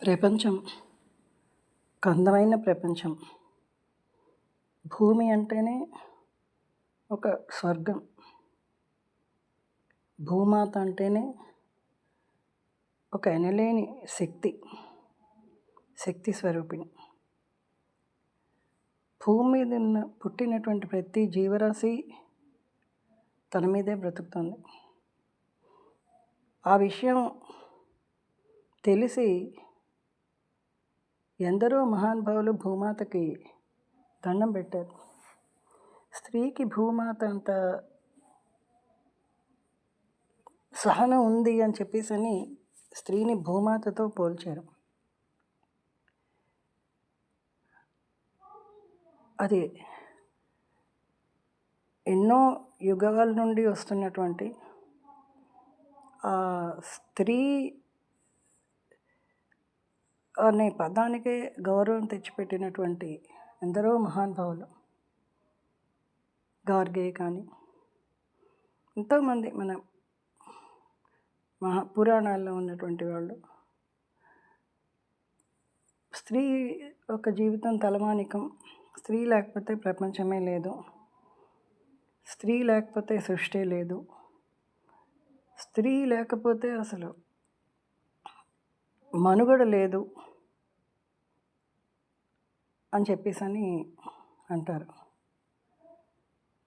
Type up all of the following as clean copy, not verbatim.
ప్రపంచం ఒక అందమైన ప్రపంచం. భూమి అంటేనే ఒక స్వర్గం. భూమాత అంటేనే ఒక ఎనలేని శక్తి స్వరూపిణి. భూమి మీద పుట్టినటువంటి ప్రతి జీవరాశి తన మీదే బ్రతుకుతుంది. ఆ విషయం తెలిసి ఎందరో మహానుభావులు భూమాతకి దండం పెట్టారు. స్త్రీకి భూమాత అంత సహనం ఉంది అని చెప్పేసి స్త్రీని భూమాతతో పోల్చారు. అది ఎన్నో యుగాల నుండి వస్తున్నటువంటి ఆ స్త్రీ అనే పదానికే గౌరవం తెచ్చిపెట్టినటువంటి ఎందరో మహానుభావులు, గార్గే కానీ ఎంతోమంది మన పురాణాల్లో ఉన్నటువంటి వాళ్ళు, స్త్రీ ఒక జీవితం తలమానికం, స్త్రీ లేకపోతే ప్రపంచమే లేదు, స్త్రీ లేకపోతే సృష్టి లేదు, స్త్రీ లేకపోతే అసలు మనుగడ లేదు అని చెప్పేసి అంటారు.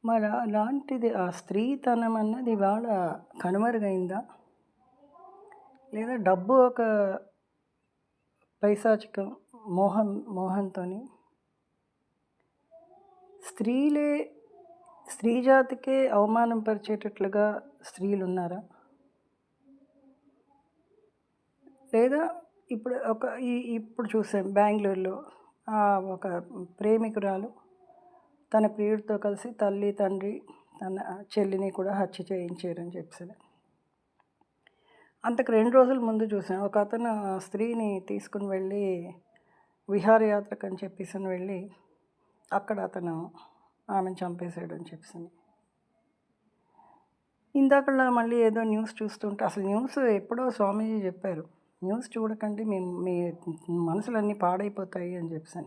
మరి అలాంటిది ఆ స్త్రీతనం అన్నది ఇవాళ కనుమరుగైందా, లేదా డబ్బు ఒక పైశాచిక మోహంతో స్త్రీ జాతికే అవమానం పరిచేటట్లుగా స్త్రీలు ఉన్నారా? లేదా ఇప్పుడు చూసాం బెంగళూరులో ఒక ప్రేమికురాలు తన ప్రియుడితో కలిసి తల్లి తండ్రి తన చెల్లిని కూడా హత్య చేయించారని చెప్పారు. అంతకు 2 రోజుల ముందు చూసాం ఒక అతను స్త్రీని తీసుకుని వెళ్ళి విహారయాత్రకు అని చెప్పేసి వెళ్ళి అక్కడ అతను ఆమెను చంపేశాడు అని చెప్పేసి. ఇందాకలా మళ్ళీ ఏదో న్యూస్ చూస్తుంటే, అసలు న్యూస్ ఎప్పుడో స్వామీజీ చెప్పారు, న్యూస్ చూడకండి, మీ మనసులన్నీ పాడైపోతాయి అని చెప్పేసి.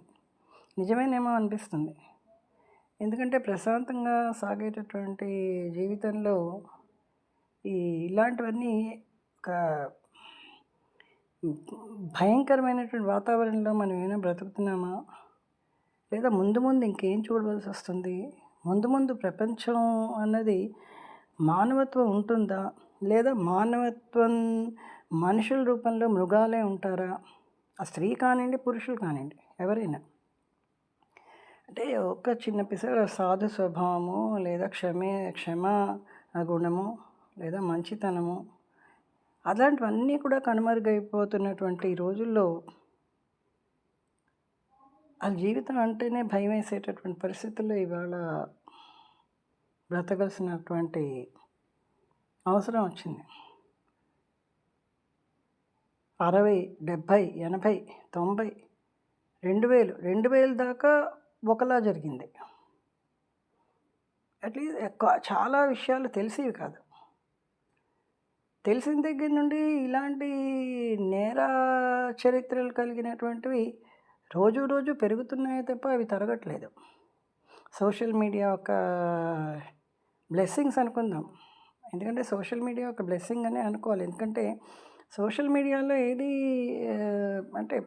నిజమేనేమో అనిపిస్తుంది. ఎందుకంటే ప్రశాంతంగా సాగేటటువంటి జీవితంలో ఇలాంటివన్నీ ఒక భయంకరమైనటువంటి వాతావరణంలో మనం ఏమైనా బ్రతుకుతున్నామా, లేదా ముందు ఇంకేం చూడవలసి వస్తుంది? ముందు ప్రపంచం అన్నది మానవత్వం ఉంటుందా, లేదా మానవత్వం మనుషుల రూపంలో మృగాలే ఉంటారా? ఆ స్త్రీ కానివ్వండి, పురుషులు కానివ్వండి, ఎవరైనా. అంటే ఒక చిన్న పిసర సాధు స్వభావము, లేదా క్షమా గుణము, లేదా మంచితనము, అలాంటివన్నీ కూడా కనుమరుగైపోతున్నటువంటి ఈ రోజుల్లో ఆ జీవితం అంటేనే భయం వేసేటటువంటి పరిస్థితుల్లో ఇవాళ బ్రతకాల్సినటువంటి అవసరం వచ్చింది. 60, 70, 80, 90, 2000 దాకా ఒకలా జరిగింది. అట్లీస్ట్ చాలా విషయాలు తెలిసేవి కాదు. తెలిసిన దగ్గర నుండి ఇలాంటి నేర చరిత్రలు కలిగినటువంటివి రోజు పెరుగుతున్నాయే తప్ప అవి తరగట్లేదు. సోషల్ మీడియా ఒక బ్లెస్సింగ్స్ అనుకుందాం. ఎందుకంటే సోషల్ మీడియా ఒక బ్లెస్సింగ్ అనే అనుకోవాలి. ఎందుకంటే సోషల్ మీడియాలో ఏది అంటే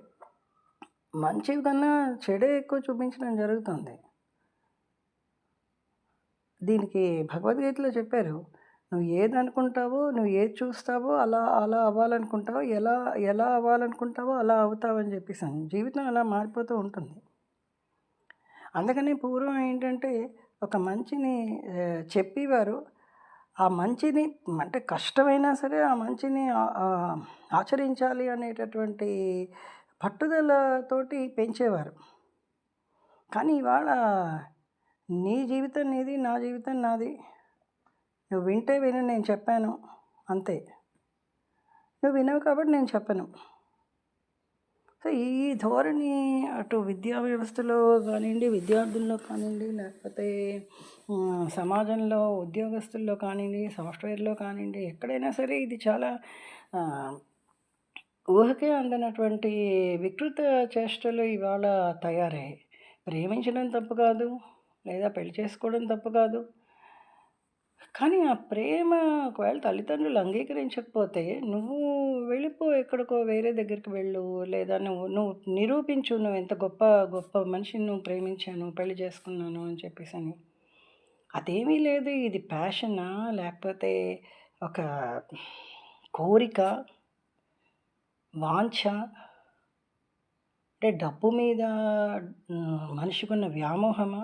మంచివి కన్నా చెడే ఎక్కువ చూపించడం జరుగుతుంది. దీనికి భగవద్గీతలో చెప్పారు, నువ్వు ఏది అనుకుంటావో, నువ్వు ఏది చూస్తావో అలా అవ్వాలనుకుంటావో, ఎలా అవ్వాలనుకుంటావో అలా అవుతావని చెప్పేసాను. జీవితం అలా మారిపోతూ ఉంటుంది. అందుకని పూర్వం ఏంటంటే ఒక మంచిని చెప్పేవారు, ఆ మంచిని అంటే కష్టమైనా సరే ఆ మంచిని ఆచరించాలి అనేటటువంటి పట్టుదలతోటి పెంచేవారు. కానీ ఇవాళ నీ జీవితం నీది, నా జీవితం నాది, నువ్వు వింటే విను, నేను చెప్పాను అంతే, నువ్వు వినవు కాబట్టి నేను చెప్పను. సో ఈ ధోరణి అటు విద్యా వ్యవస్థలో కానివ్వండి, విద్యార్థుల్లో కానివ్వండి, లేకపోతే సమాజంలో ఉద్యోగస్తుల్లో కానివ్వండి, సాఫ్ట్వేర్లో కానివ్వండి, ఎక్కడైనా సరే ఇది చాలా ఊహకే అందనటువంటి వికృత చేష్టలు ఇవాళ తయారయ్యాయి. ప్రేమించడం తప్పు కాదు, లేదా పెళ్లి చేసుకోవడం తప్పు కాదు. కానీ ఆ ప్రేమ ఒకవేళ తల్లిదండ్రులు అంగీకరించకపోతే, నువ్వు వెళ్ళిపో ఎక్కడికో వేరే దగ్గరికి వెళ్ళు. లేదా నువ్వు నువ్వు నిరూపించు నువ్వెంత గొప్ప గొప్ప మనిషిని నువ్వు ప్రేమించాను, పెళ్లి చేసుకున్నాను అని చెప్పేసని. అదేమీ లేదు. ఇది ప్యాషనా? లేకపోతే ఒక కోరిక, వాంఛ, అంటే డబ్బు మీద మనిషికున్న వ్యామోహమా?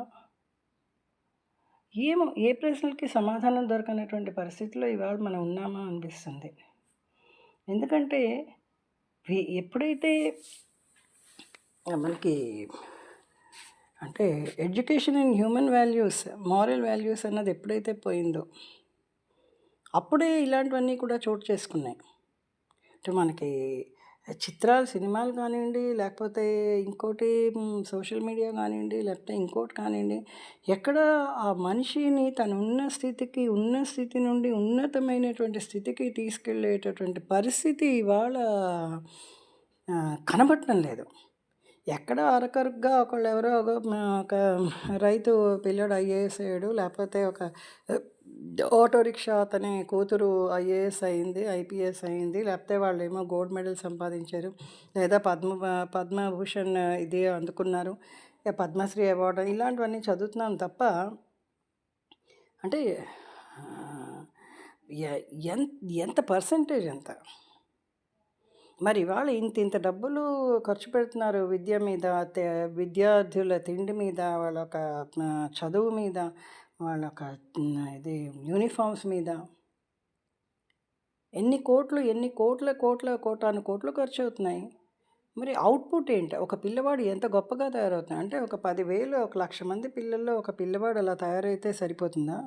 ఏమో ఏ ప్రశ్నలకి సమాధానం దొరకనటువంటి పరిస్థితిలో ఇవాళ మనం ఉన్నామా అనిపిస్తుంది. ఎందుకంటే ఎప్పుడైతే మనకి అంటే education in human values, moral values అన్నది ఎప్పుడైతే పోయిందో, అప్పుడే ఇలాంటివన్నీ కూడా చోటు చేసుకున్నాయి. అంటే మనకి చిత్రాలు, సినిమాలు కానివ్వండి, లేకపోతే ఇంకోటి సోషల్ మీడియా కానివ్వండి, లేకపోతే ఇంకోటి కానివ్వండి, ఎక్కడ ఆ మనిషిని తనున్న స్థితికి, ఉన్న స్థితి నుండి ఉన్నతమైనటువంటి స్థితికి తీసుకెళ్ళేటటువంటి పరిస్థితి ఇవాళ కనబడటం లేదు. ఎక్కడ అరకొరగా ఒకళ్ళెవరో ఒక రైతు పిల్లోడు ఐఏఎస్ అయ్యాడు, లేకపోతే ఒక ఆటో రిక్షా అతని కూతురు ఐఏఎస్ అయింది, ఐపీఎస్ అయింది, లేకపోతే వాళ్ళేమో గోల్డ్ మెడల్ సంపాదించారు, లేదా పద్మభూషణ్ ఇది అందుకున్నారు, పద్మశ్రీ అవార్డు, ఇలాంటివన్నీ చదువుతున్నాం తప్ప అంటే ఎంత పర్సంటేజ్ ఎంత? మరి ఇవాళ ఇంత డబ్బులు ఖర్చు పెడుతున్నారు విద్య మీద, విద్యార్థుల తిండి మీద, వాళ్ళొక చదువు మీద, వాళ్ళొక ఇది యూనిఫామ్స్ మీద. ఎన్ని కోటాను కోట్లు ఖర్చు అవుతున్నాయి. మరి అవుట్‌పుట్ ఏంటి? ఒక పిల్లవాడు ఎంత గొప్పగా తయారవుతున్నాడు అంటే, ఒక 10,000 1,00,000 మంది పిల్లల్లో ఒక పిల్లవాడు అలా తయారైతే సరిపోతుందా?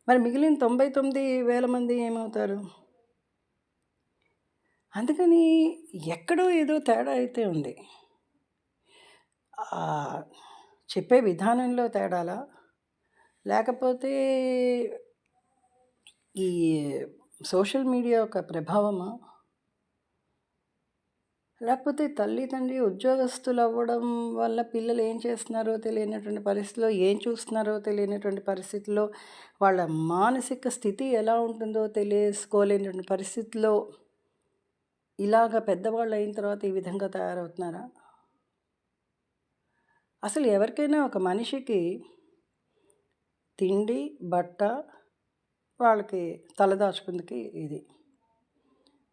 మరి మిగిలిన 99,000 మంది ఏమవుతారు? అందుకని ఎక్కడో ఏదో తేడా అయితే ఉంది. చెప్పే విధానంలో తేడాలా? లేకపోతే ఈ సోషల్ మీడియా యొక్క ప్రభావమా? లేకపోతే తల్లి, తండ్రి ఉద్యోగస్తులు అవ్వడం వల్ల పిల్లలు ఏం చేస్తున్నారో తెలియనటువంటి పరిస్థితిలో, ఏం చూస్తున్నారో తెలియనటువంటి పరిస్థితిలో, వాళ్ళ మానసిక స్థితి ఎలా ఉంటుందో తెలుసుకోలేనటువంటి పరిస్థితిలో ఇలాగ పెద్దవాళ్ళు అయిన తర్వాత ఈ విధంగా తయారవుతున్నారా? అసలు ఎవరికైనా ఒక మనిషికి తిండి, బట్ట, వాళ్ళకి తలదాచుకుందుకి ఇది.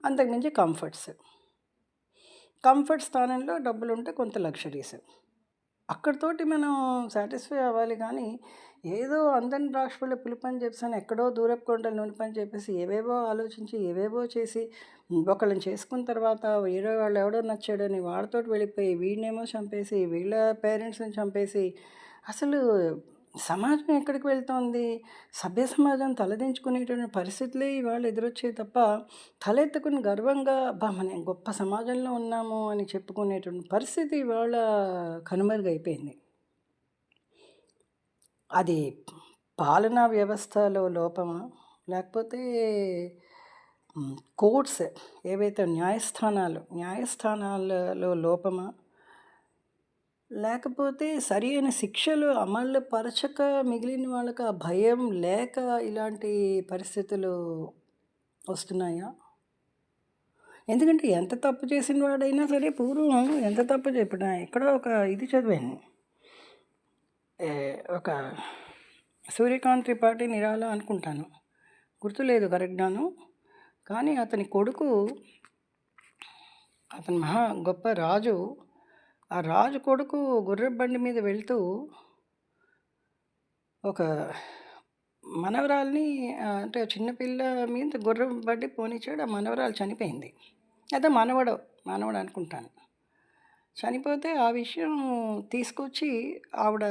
అంతకుమించి కంఫర్ట్ స్థానంలో డబ్బులుంటే కొంత లగ్జరీస్. అక్కడితోటి మనం సాటిస్ఫై అవ్వాలి కానీ, ఏదో అందని ద్రాక్షపళ్ళ పులుపని చెప్పేసని ఎక్కడో దూరపు కొండలు నునుపని చెప్పేసి ఏవేవో ఆలోచించి, ఏవేవో చేసి, ఒకళ్ళని చేసుకున్న తర్వాత వేరే వాళ్ళు ఎవడో నచ్చాడని వాడితోటి వెళ్ళిపోయి, వీడినేమో చంపేసి, వీళ్ళ పేరెంట్స్‌ని చంపేసి, అసలు సమాజం ఎక్కడికి వెళ్తోంది? సభ్య సమాజం తలదించుకునేటువంటి పరిస్థితులే ఇవాళ ఎదురొచ్చాయి తప్ప, తలెత్తుకుని గర్వంగా అబ్బా! మనం గొప్ప సమాజంలో ఉన్నాము అని చెప్పుకునేటువంటి పరిస్థితి ఇవాళ కనుమరుగైపోయింది. అది పాలనా వ్యవస్థలో లోపమా? లేకపోతే కోర్ట్స్ ఏవైతే న్యాయస్థానాలలో లోపమా? లేకపోతే సరియైన శిక్షలు అమలు పరచక మిగిలిన వాళ్ళకి ఆ భయం లేక ఇలాంటి పరిస్థితులు వస్తున్నాయా? ఎందుకంటే ఎంత తప్పు చేసిన వాడైనా సరే పూర్వం ఎంత తప్పు చెప్పినా ఎక్కడో ఒక ఇది చదివాను. ఒక సూర్యకాంత్ త్రిపాఠి నిరాలా అనుకుంటాను, గుర్తులేదు కరెక్ట్‌గాను. కానీ అతని కొడుకు, అతను మహా గొప్ప రాజు. ఆ రాజు కొడుకు గుర్రపు బండి మీద వెళ్తూ ఒక మనవరాల్ని అంటే చిన్నపిల్ల మీద గుర్రం బండి పోనిచ్చాడు. ఆ మనవరాలు చనిపోయింది. అయితే మనవడు అనుకుంటాను. చనిపోతే ఆ విషయం తీసుకొచ్చి ఆవిడ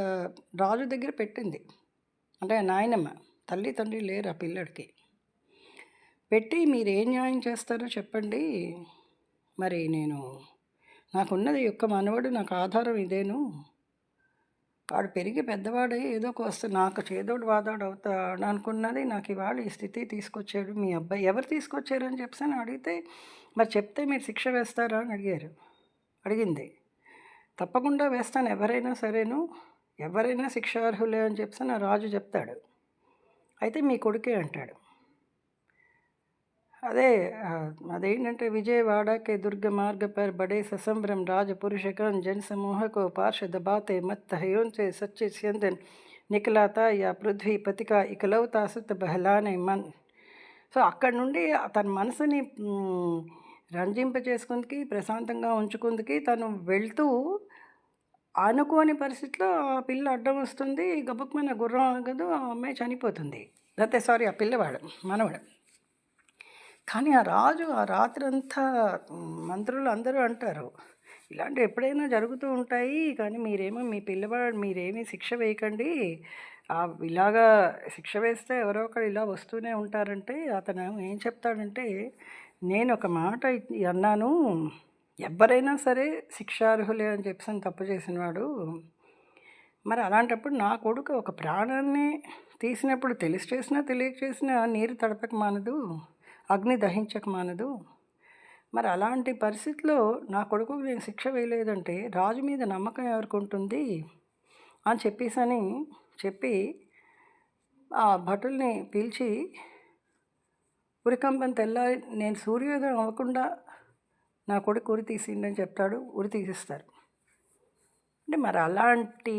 రాజు దగ్గర పెట్టింది. అంటే నాయనమ్మ, తల్లి తండ్రి లేరు ఆ పిల్లడికి. పెట్టి మీరేం న్యాయం చేస్తారో చెప్పండి, మరి నాకున్నది ఒక్క మనవడు, నాకు ఆధారం ఇదేను. వాడు పెరిగి పెద్దవాడై ఏదో వస్తే నాకు చేదోడు వాదోడు అవుతాడు అనుకున్నది నాకు ఇవాళ ఈ స్థితి తీసుకొచ్చాడు మీ అబ్బాయి. ఎవరు తీసుకొచ్చారని చెప్పేసి అడిగితే మరి చెప్తే మీరు శిక్ష వేస్తారా అని అడిగింది. తప్పకుండా వేస్తాను, ఎవరైనా సరేను, ఎవరైనా శిక్షార్హులే అని చెప్పేసి ఆ రాజు చెప్తాడు. అయితే మీ కొడుకే అంటాడు. అదేంటంటే విజయవాడ के दुर्ग मार्ग पर बड़े ससंभ्रम राजपुरुषगण जनसमूह को पार्श्व दबाते मत हयों से सच्चे स्यंदन निकला था या पृथ्वी पति का इकलौता सुत बहलाने मन. సో అక్కడి నుండి తన మనసుని రంజింపచేసుకుందికి, ప్రశాంతంగా ఉంచుకుందికి తను వెళ్తూ అనుకోని పరిస్థితిలో ఆ పిల్ల అడ్డం వస్తుంది. గబుక్కుమని గుర్రం ఆగదు, ఆ అమ్మాయి చనిపోతుంది. ఆ పిల్లవాడు మనవడు. కానీ ఆ రాజు ఆ రాత్రంతా మంత్రులు అందరూ అంటారు, ఇలాంటివి ఎప్పుడైనా జరుగుతూ ఉంటాయి, కానీ మీ పిల్లవాడు మీరేమీ శిక్ష వేయకండి, ఇలాగా శిక్ష వేస్తే ఎవరో ఒకరు ఇలా వస్తూనే ఉంటారంటే అతను ఏం చెప్తాడంటే, నేను ఒక మాట అన్నాను, ఎవరైనా సరే శిక్షార్హులే అని చెప్పేసి తప్పు చేసినవాడు. మరి అలాంటప్పుడు నా కొడుకు ఒక ప్రాణాన్ని తీసినప్పుడు తెలిసి చేసినా తెలియక చేసినా నీరు తడపక మానదు, అగ్ని దహించక మానదు. మరి అలాంటి పరిస్థితిలో నా కొడుకుకు నేను శిక్ష వేయలేదంటే రాజు మీద నమ్మకం ఎవరికి ఉంటుంది అని చెప్పి ఆ భటుల్ని పిలిచి ఉరికంపని తెల్లారి నేను సూర్యోదయం అవ్వకుండా నా కొడుకు ఉరి తీసిండని చెప్తాడు. ఉరి తీసిస్తారు. అంటే మరి అలాంటి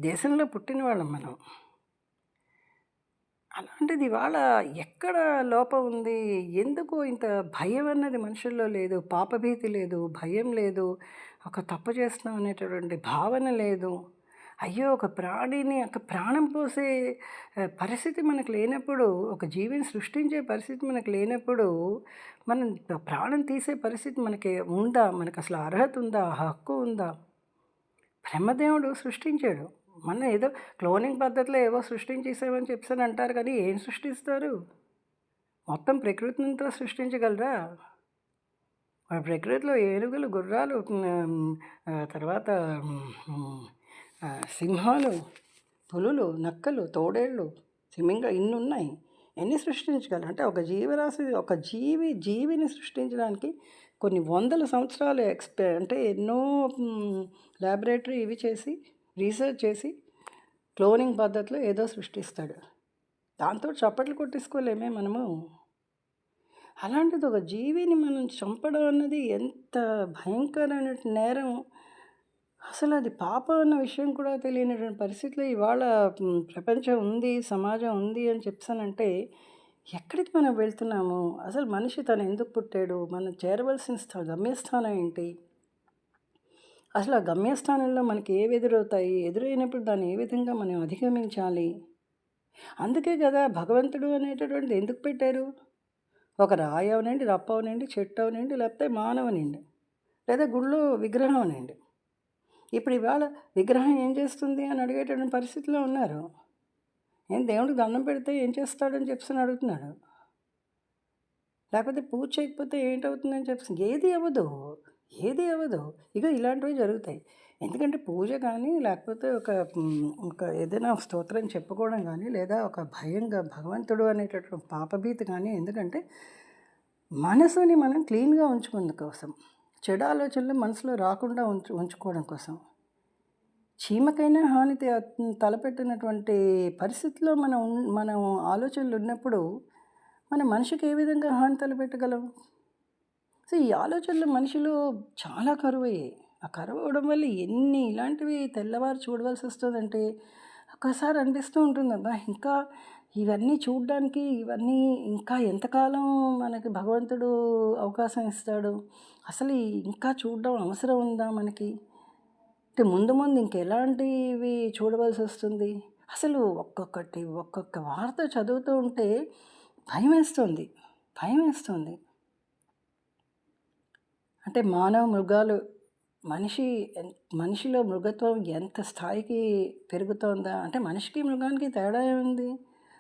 దేశంలో పుట్టిన వాళ్ళం మనం. అలాంటిది ఇవాళ ఎక్కడ లోపం ఉంది? ఎందుకు ఇంత భయం అన్నది మనుషుల్లో లేదు, పాపభీతి లేదు, భయం లేదు, ఒక తప్పు చేస్తున్నాం అనేటటువంటి భావన లేదు. అయ్యో, ఒక ప్రాణం పోసే పరిస్థితి మనకు లేనప్పుడు, ఒక జీవిని సృష్టించే పరిస్థితి మనకు లేనప్పుడు, మనం ప్రాణం తీసే పరిస్థితి మనకి ఉందా? మనకు అసలు అర్హత ఉందా? హక్కు ఉందా? బ్రహ్మదేవుడు సృష్టించాడు. మన ఏదో క్లోనింగ్ పద్ధతిలో ఏవో సృష్టించేసామని చెప్పని అంటారు, కానీ ఏం సృష్టిస్తారు? మొత్తం ప్రకృతినంతా సృష్టించగలరా? ప్రకృతిలో ఏనుగులు, గుర్రాలు, తర్వాత సింహాలు, పులులు, నక్కలు, తోడేళ్ళు, ఇన్ని ఉన్నాయి. ఎన్ని సృష్టించగలరు? అంటే ఒక జీవరాశి, ఒక జీవిని సృష్టించడానికి కొన్ని వందల సంవత్సరాలు అంటే ఎన్నో ల్యాబొరేటరీ ఇవి చేసి, రీసెర్చ్ చేసి, క్లోనింగ్ పద్ధతిలో ఏదో సృష్టిస్తాడు. దాంతో చప్పట్లు కొట్టేసుకోలేమే మనము. అలాంటిది ఒక జీవిని మనం చంపడం అన్నది ఎంత భయంకరమైన నేరం. అసలు అది పాపం అన్న విషయం కూడా తెలియనటువంటి పరిస్థితిలో ఇవాళ ప్రపంచం ఉంది, సమాజం ఉంది అని చెప్పానంటే ఎక్కడికి మనం వెళ్తున్నాము? అసలు మనిషి తను ఎందుకు పుట్టాడు? మనం చేరవలసిన గమ్యస్థానం ఏంటి? అసలు ఆ గమ్యస్థానంలో మనకి ఏవి ఎదురవుతాయి? ఎదురైనప్పుడు దాన్ని ఏ విధంగా మనం అధిగమించాలి? అందుకే కదా భగవంతుడు అనేటటువంటిది ఎందుకు పెట్టారు? ఒక రాయి అవనండి, రప్ప అవనండి, చెట్టు అవనండి, లేకపోతే మానవనండి, లేదా గుళ్ళో విగ్రహం అనండి. ఇప్పుడు ఇవాళ విగ్రహం ఏం చేస్తుంది అని అడిగేటటువంటి పరిస్థితిలో ఉన్నారు. దేవుడికి దండం పెడితే ఏం చేస్తాడని చెప్పి అడుగుతున్నాడు. లేకపోతే పూజ చేయకపోతే ఏంటవుతుందని చెప్పి ఏది అవ్వదు. ఇక ఇలాంటివి జరుగుతాయి. ఎందుకంటే పూజ కానీ, లేకపోతే ఒక ఏదైనా స్తోత్రం చెప్పుకోవడం కానీ, లేదా ఒక భయంగా భగవంతుడు అనేటటువంటి పాపభీతి కానీ, ఎందుకంటే మనసుని మనం క్లీన్గా ఉంచుకునే కోసం, చెడు ఆలోచనలు మనసులో రాకుండా ఉంచుకోవడం కోసం. చీమకైనా హాని తలపెట్టినటువంటి పరిస్థితిలో మనం ఆలోచనలు ఉన్నప్పుడు మన మనిషికి ఏ విధంగా హాని తలపెట్టగలం? సో ఈ ఆలోచనలు మనిషిలో చాలా కరువయ్యాయి. ఆ కరువు అవ్వడం వల్ల ఎన్ని ఇలాంటివి తెల్లవారు చూడవలసి వస్తుందంటే ఒక్కసారి అనిపిస్తూ ఉంటుంది, అబ్బా ఇంకా ఇవన్నీ చూడడానికి, ఇవన్నీ ఇంకా ఎంతకాలం మనకి భగవంతుడు అవకాశం ఇస్తాడు? అసలు ఇంకా చూడడం అవసరం ఉందా మనకి? అంటే ముందు ఇంకెలాంటివి చూడవలసి వస్తుంది? అసలు ఒక్కొక్క వార్త చదువుతూ ఉంటే భయమేస్తుంది. అంటే మానవ మృగాలు మనిషిలో మృగత్వం ఎంత స్థాయికి పెరుగుతోందా? అంటే మనిషికి మృగానికి తేడా ఏముంది?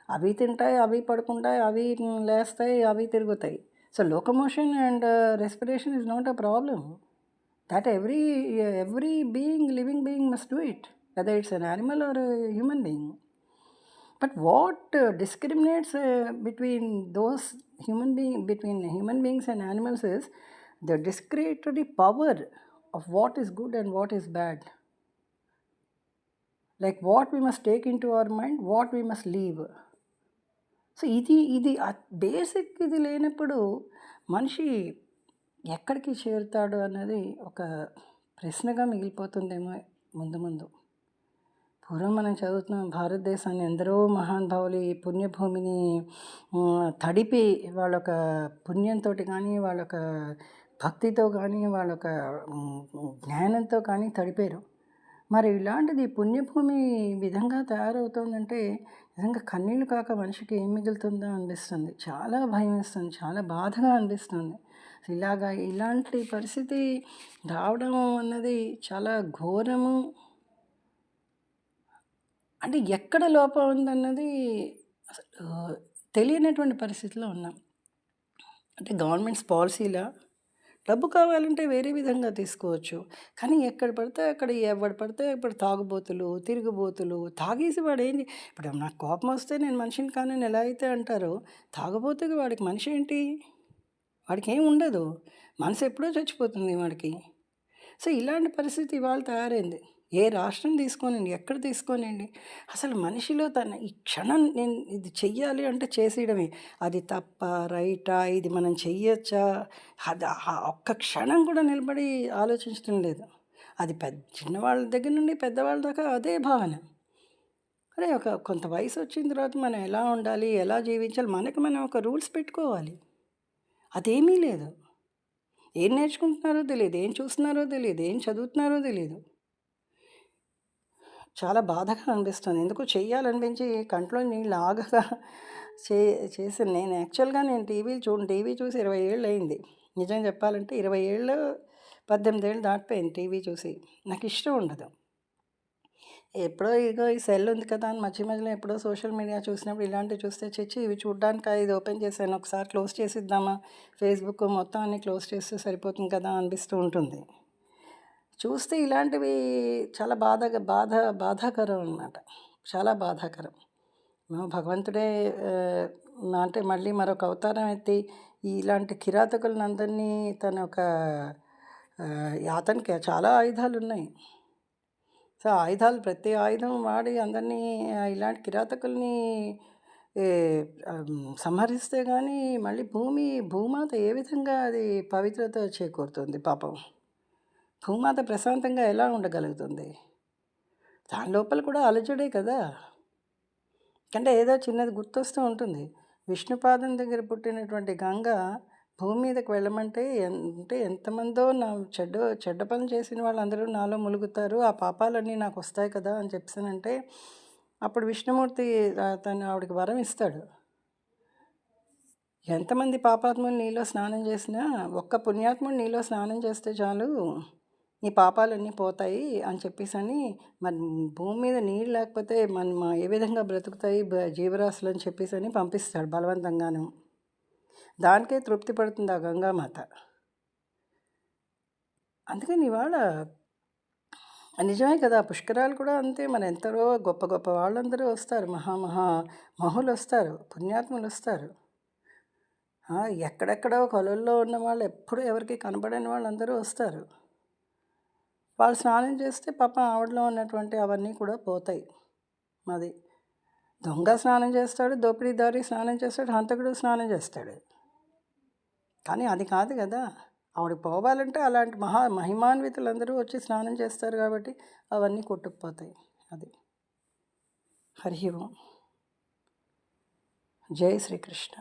అవి తింటాయి, అవి పడుకుంటాయి, అవి లేస్తాయి, అవి తిరుగుతాయి. So locomotion and respiration is not a problem. That every living being must do it, whether it's an animal or a human being. But what discriminates between human beings and animals is the discriminatory power of what is good and what is bad. Like what we must take into our mind, what we must leave. So ఇది basic ఇది లేనప్పుడు మనిషి ఎక్కడికి చేరుతాడు అన్నది ఒక ప్రశ్నగా మిగిలిపోతుందేమో ముందు ముందు. పూర్వం మనం చదువుతున్నాం, భారతదేశాన్ని ఎందరో మహానుభావులు ఈ పుణ్యభూమిని తడిపి వాళ్ళొక పుణ్యంతో కానీ, వాళ్ళొక భక్తితో కానీ, వాళ్ళొక జ్ఞానంతో కానీ తడిపారు. మరి ఇలాంటిది పుణ్యభూమి ఈ విధంగా తయారవుతుందంటే నిజంగా కన్నీళ్ళు కాక మనిషికి ఏం మిగులుతుందో అనిపిస్తుంది. చాలా భయం వేస్తుంది, చాలా బాధగా అనిపిస్తుంది. ఇలాంటి పరిస్థితి రావడం అన్నది చాలా ఘోరము. అంటే ఎక్కడ లోపం ఉందన్నది అసలు తెలియనటువంటి పరిస్థితిలో ఉన్నాం. అంటే గవర్నమెంట్స్ పాలసీలా డబ్బు కావాలంటే వేరే విధంగా తీసుకోవచ్చు. కానీ ఎక్కడ పడితే అక్కడ ఎవడు పడితే ఇప్పుడు తాగుబోతులు, తిరుగుబోతులు తాగేసి ఇప్పుడు నాకు కోపం వస్తే నేను మనిషిని కానని ఎలా అయితే అంటారో, తాగుబోతుకి వాడికి మనిషి ఏంటి? వాడికి ఏం ఉండదు. మనసు ఎప్పుడో చచ్చిపోతుంది వాడికి. సో ఇలాంటి పరిస్థితి ఇవాళ తయారైంది. ఏ రాష్ట్రం తీసుకోనండి, ఎక్కడ తీసుకోనండి, అసలు మనిషిలో తన ఈ క్షణం నేను ఇది చెయ్యాలి అంటే చేసేయడమే. అది తప్ప రైటా, ఇది మనం చెయ్యొచ్చా, అది ఒక్క క్షణం కూడా నిలబడి ఆలోచించడం లేదు. అది చిన్నవాళ్ళ దగ్గర నుండి పెద్దవాళ్ళ దాకా అదే భావన. అరే కొంత వయసు వచ్చిన తర్వాత మనం ఎలా ఉండాలి, ఎలా జీవించాలి, మనకు మనం ఒక రూల్స్ పెట్టుకోవాలి. అదేమీ లేదు. ఏం నేర్చుకుంటున్నారో తెలియదు, ఏం చూస్తున్నారో తెలియదు, ఏం చదువుతున్నారో తెలియదు. చాలా బాధగా అనిపిస్తుంది. ఎందుకో చెయ్యాలనిపించి కంట్లో నీళ్ళు ఆగగా చేశాను. నేను యాక్చువల్గా టీవీ చూసి 20 ఏళ్ళు అయింది. నిజం చెప్పాలంటే 20 ఏళ్ళు 18 ఏళ్ళు దాటిపోయింది టీవీ చూసి. నాకు ఇష్టం ఉండదు. ఎప్పుడో ఇగో ఈ సెల్ ఉంది కదా అని మధ్యలో ఎప్పుడో సోషల్ మీడియా చూసినప్పుడు ఇలాంటివి చూస్తే ఇవి చూడ్డానికి ఇది ఓపెన్ చేశాను, ఒకసారి క్లోజ్ చేసిద్దామా, ఫేస్బుక్ మొత్తం అన్నీ క్లోజ్ చేస్తే సరిపోతుంది కదా అనిపిస్తూ ఉంటుంది. చూస్తే ఇలాంటివి చాలా బాధాకరం అన్నమాట. చాలా బాధాకరం. భగవంతుడే అంటే మళ్ళీ మరొక అవతారం ఎత్తి ఇలాంటి కిరాతకులందరినీ తన ఒక అతనికి చాలా ఆయుధాలు ఉన్నాయి. సో ప్రతి ఆయుధం వాడి అందరినీ ఇలాంటి కిరాతకుల్ని సంహరిస్తే కానీ మళ్ళీ భూమాత ఏ విధంగా అది పవిత్రత చేకూరుతుంది పాపం. భూమాత ప్రశాంతంగా ఎలా ఉండగలుగుతుంది? దాని లోపల కూడా అలజడే కదా. అంటే ఏదో చిన్నది గుర్తొస్తూ ఉంటుంది. విష్ణుపాదం దగ్గర పుట్టినటువంటి గంగ భూమి మీదకి వెళ్ళమంటే ఎంతమందో చెడ్డ పనులు చేసిన వాళ్ళందరూ నాలో ములుగుతారు, ఆ పాపాలన్నీ నాకు వస్తాయి కదా అని చెప్పానంటే అప్పుడు విష్ణుమూర్తి ఆవిడకి వరం ఇస్తాడు. ఎంతమంది పాపాత్ములు నీలో స్నానం చేసినా ఒక్క పుణ్యాత్ముడు నీలో స్నానం చేస్తే చాలు, నీ పాపాలన్నీ పోతాయి అని మరి భూమి మీద నీళ్ళు లేకపోతే ఏ విధంగా బ్రతుకుతాయి జీవరాశులు అని అని పంపిస్తాడు బలవంతంగాను. దానికే తృప్తి పడుతుంది ఆ గంగామాత. అందుకని ఇవాళ నిజమే కదా, పుష్కరాలు కూడా అంతే. ఎంతరో గొప్ప గొప్ప వాళ్ళందరూ వస్తారు, మహులు వస్తారు, పుణ్యాత్ములు వస్తారు. ఎక్కడెక్కడో కొలల్లో ఉన్న వాళ్ళు, ఎప్పుడు ఎవరికి కనబడని వాళ్ళందరూ వస్తారు. వాళ్ళు స్నానం చేస్తే పాపం ఆవిడలో ఉన్నటువంటి అవన్నీ కూడా పోతాయి. అది దొంగ స్నానం చేస్తాడు, దోపిడీదారి స్నానం చేస్తాడు, హంతకుడు స్నానం చేస్తాడు. కానీ అది కాదు కదా, ఆవిడకి పోవాలంటే అలాంటి మహిమాన్వితులందరూ వచ్చి స్నానం చేస్తారు కాబట్టి అవన్నీ కొట్టుకుపోతాయి. అది హరి ఓం. జై శ్రీకృష్ణ.